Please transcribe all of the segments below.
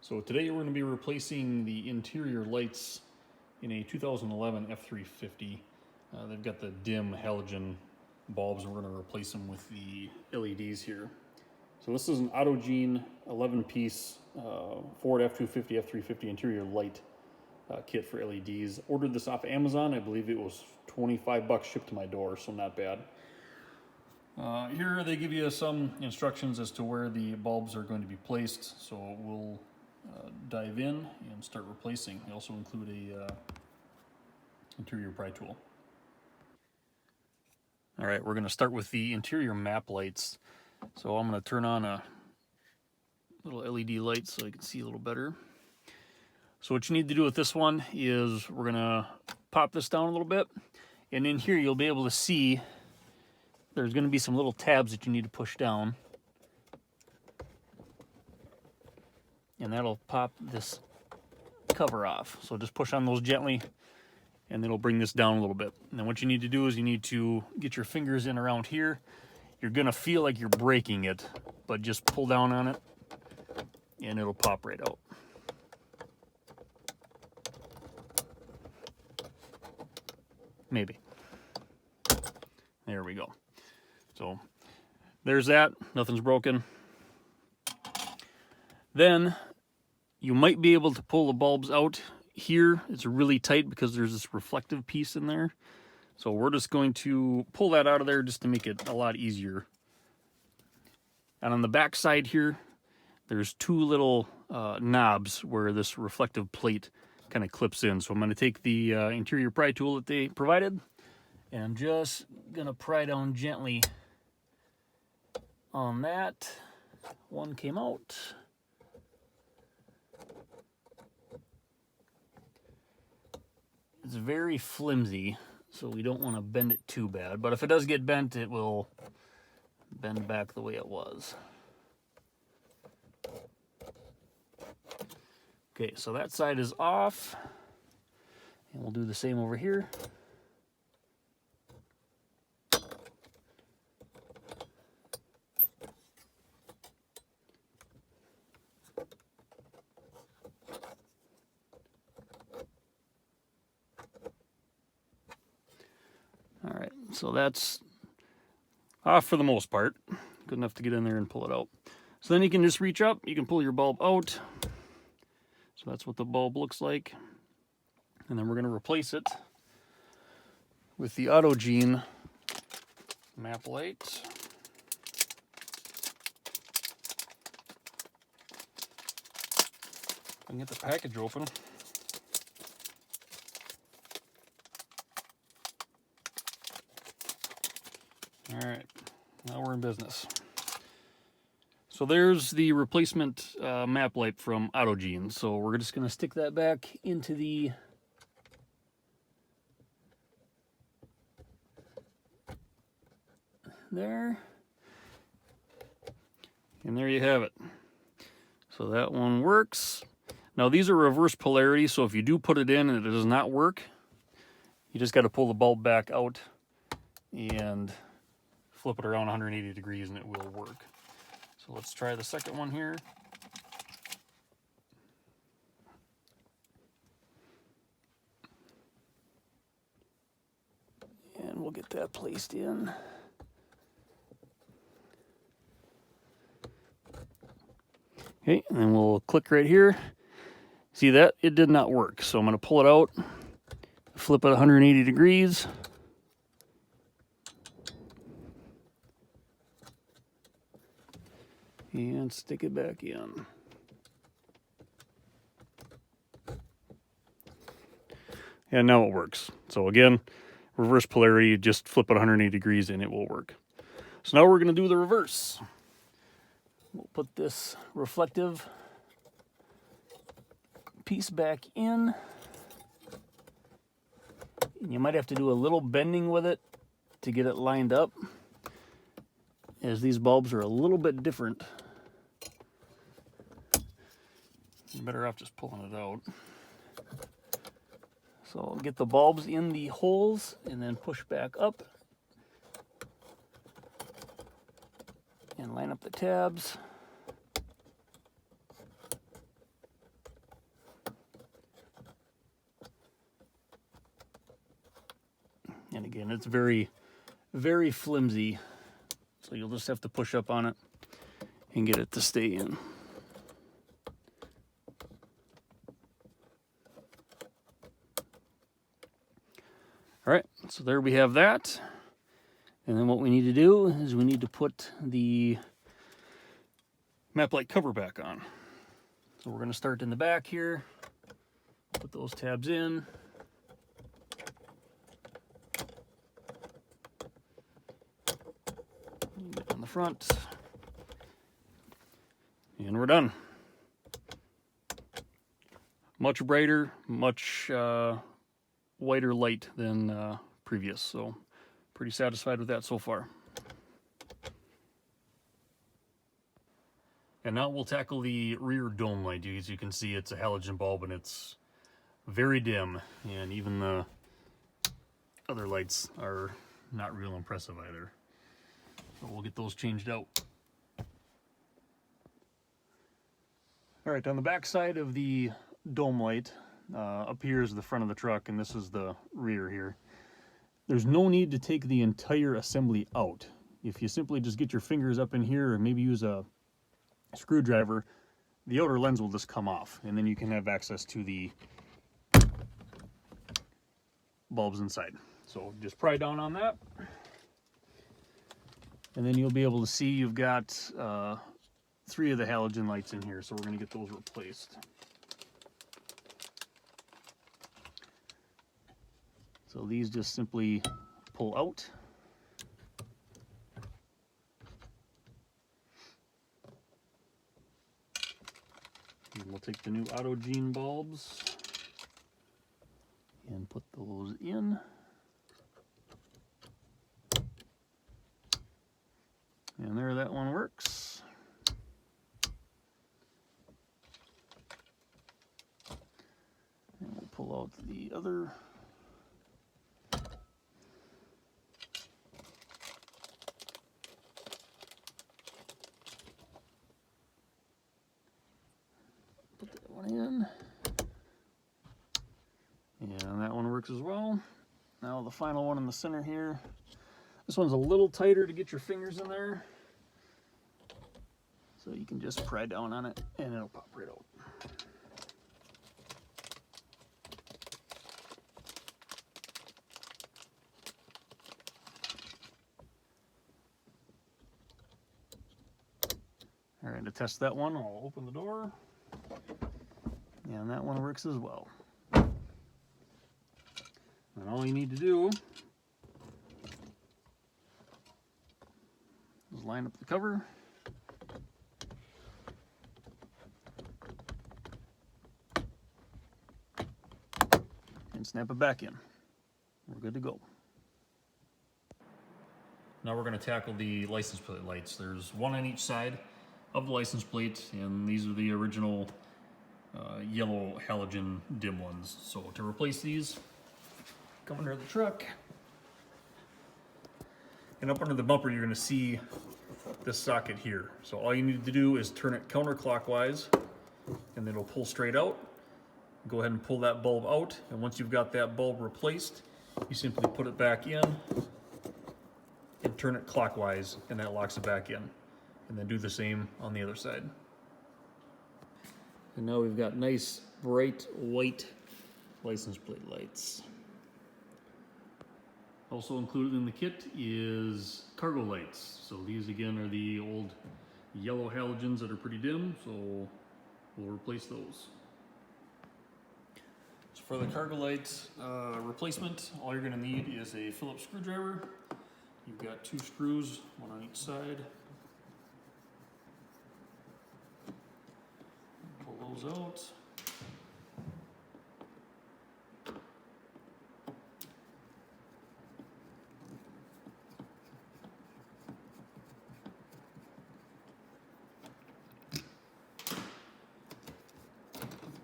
So today we're going to be replacing the interior lights in a 2011 F-350. They've got the dim halogen bulbs, and we're going to replace them with the LEDs here. So this is an Autogene 11-piece Ford F-250, F-350 interior light kit for LEDs. Ordered this off Amazon. I believe it was 25 bucks shipped to my door, so not bad. Here they give you some instructions as to where the bulbs are going to be placed, so we'll dive in and start replacing. They also include a interior pry tool. All right, we're going to start with the interior map lights. So I'm going to turn on a little LED light so I can see a little better. So what you need to do with this one is we're going to pop this down a little bit, and in here you'll be able to see there's going to be some little tabs that you need to push down, and that'll pop this cover off. So just push on those gently, and it'll bring this down a little bit. And then what you need to do is you need to get your fingers in around here. You're going to feel like you're breaking it, but just pull down on it, and it'll pop right out. Maybe. There we go. So there's that. Nothing's broken. Then you might be able to pull the bulbs out here. It's really tight because there's this reflective piece in there. So we're just going to pull that out of there just to make it a lot easier. And on the back side here, there's two little knobs where this reflective plate kind of clips in. So I'm going to take the interior pry tool that they provided, and I'm just going to pry down gently on that. One came out. It's very flimsy, so we don't want to bend it too bad. But if it does get bent, it will bend back the way it was. Okay, so that side is off. And we'll do the same over here. All right, so that's off for the most part. Good enough to get in there and pull it out. So then you can just reach up, you can pull your bulb out. So that's what the bulb looks like. And then we're going to replace it with the Autogene map light. I can get the package open. All right, now we're in business. So there's the replacement map light from Autogene. So we're just going to stick that back into the there. And there you have it. So that one works. Now these are reverse polarity, so if you do put it in and it does not work, you just got to pull the bulb back out and flip it around 180 degrees and it will work. So let's try the second one here. And we'll get that placed in. Okay, and then we'll click right here. See that? It did not work. So I'm going to pull it out, flip it 180 degrees. And stick it back in. And now it works. So again, reverse polarity, just flip it 180 degrees and it will work. So now we're going to do the reverse. We'll put this reflective piece back in. And you might have to do a little bending with it to get it lined up, as these bulbs are a little bit different. You're better off just pulling it out. So I'll get the bulbs in the holes and then push back up and line up the tabs. Again, it's very, very flimsy, so you'll just have to push up on it and get it to stay in. All right, so there we have that. And then what we need to do is we need to put the map light cover back on. So we're going to start in the back here, put those tabs in. On the front. And we're done. Much brighter, much whiter light than previous, so pretty satisfied with that so far. And now we'll tackle the rear dome light. As you can see, it's a halogen bulb and it's very dim, and even the other lights are not real impressive either. So we'll get those changed out. All right, on the back side of the dome light, up here is the front of the truck, and this is the rear here. There's no need to take the entire assembly out. If you simply just get your fingers up in here and maybe use a screwdriver, the outer lens will just come off, and then you can have access to the bulbs inside. So just pry down on that, and then you'll be able to see you've got 3 of the halogen lights in here, so we're going to get those replaced. So these just simply pull out. And we'll take the new AutoGene bulbs and put those in. And there, that one works. And we'll pull out the other. Put that one in. And that one works as well. Now the final one in the center here. This one's a little tighter to get your fingers in there. So you can just pry down on it and it'll pop right out. All right, to test that one, I'll open the door. And that one works as well. And all you need to do is line up the cover. And snap it back in. We're good to go. Now we're going to tackle the license plate lights. There's one on each side of the license plate, and these are the original yellow halogen dim ones. So to replace these, come under the truck, and up under the bumper you're going to see this socket here. So all you need to do is turn it counterclockwise, and then it'll pull straight out. Go ahead and pull that bulb out, and once you've got that bulb replaced, you simply put it back in and turn it clockwise, and that locks it back in. And then do the same on the other side. And now we've got nice bright white license plate lights. Also included in the kit is cargo lights. So these again are the old yellow halogens that are pretty dim, so we'll replace those. So for the cargo light replacement, all you're going to need is a Phillips screwdriver. You've got 2 screws, one on each side. Pull those out.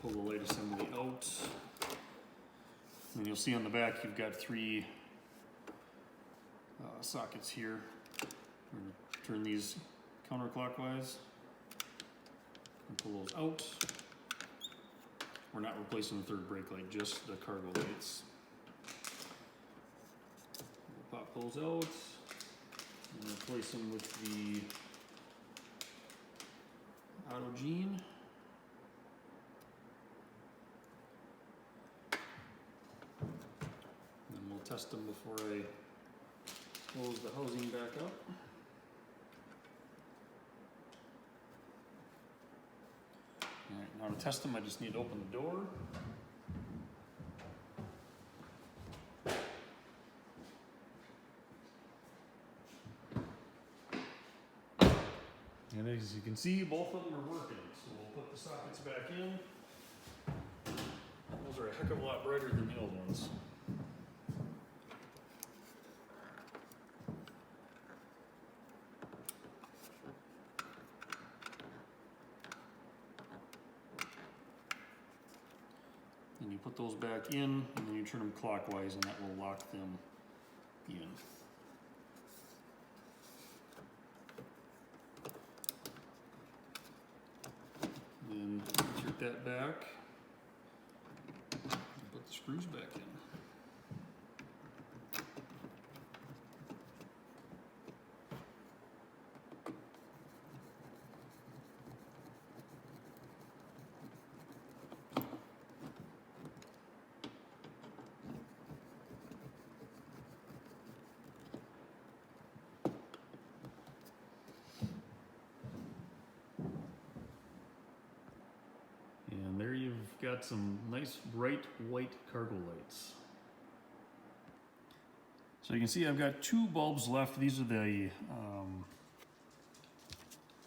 Pull the light assembly out. And you'll see on the back you've got 3 sockets here. We're going to turn these counterclockwise and pull those out. We're not replacing the 3rd brake light, just the cargo lights. those out and replace them with the Autogene. Then we'll test them before I close the housing back up. Alright, now to test them I just need to open the door. And as you can see, both of them are working. So we'll put the sockets back in. Those are a heck of a lot brighter than the old ones. And you put those back in, and then you turn them clockwise, and that will lock them in. Then insert that back, and put the screws back in. And there you've got some nice bright white cargo lights. So you can see I've got 2 bulbs left. These are the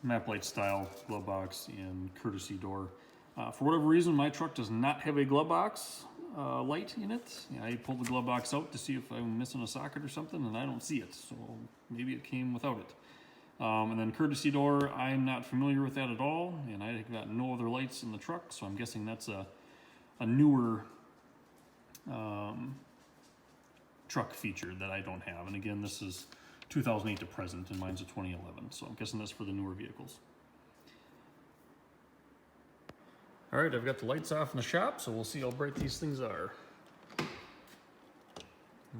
map light style glove box and courtesy door. For whatever reason, my truck does not have a glove box light in it. I pulled the glove box out to see if I'm missing a socket or something, and I don't see it. So maybe it came without it. And then courtesy door, I'm not familiar with that at all, and I've got no other lights in the truck, so I'm guessing that's a newer truck feature that I don't have. And again, this is 2008 to present, and mine's a 2011, so I'm guessing that's for the newer vehicles. All right, I've got the lights off in the shop, so we'll see how bright these things are.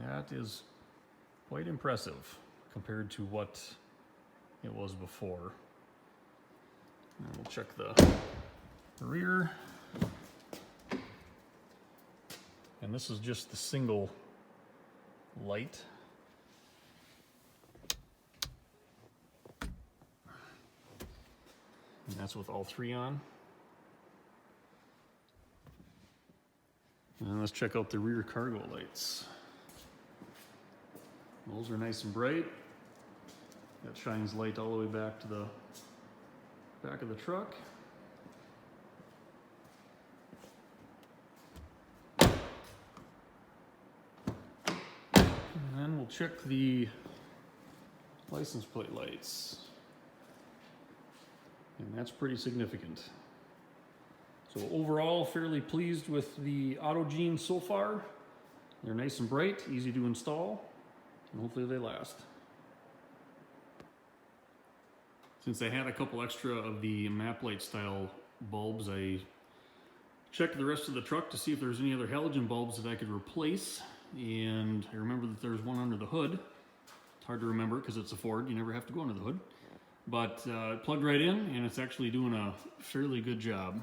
That is quite impressive compared to what it was before. And we'll check the rear. And this is just the single light. And that's with all 3 on. And let's check out the rear cargo lights. Those are nice and bright. That shines light all the way back to the back of the truck. And then we'll check the license plate lights. And that's pretty significant. So overall, fairly pleased with the Autogene so far. They're nice and bright, easy to install, and hopefully they last. Since I had a couple extra of the map light style bulbs, I checked the rest of the truck to see if there's any other halogen bulbs that I could replace. And I remember that there's one under the hood. It's hard to remember because it's a Ford, you never have to go under the hood. But it plugged right in, and it's actually doing a fairly good job.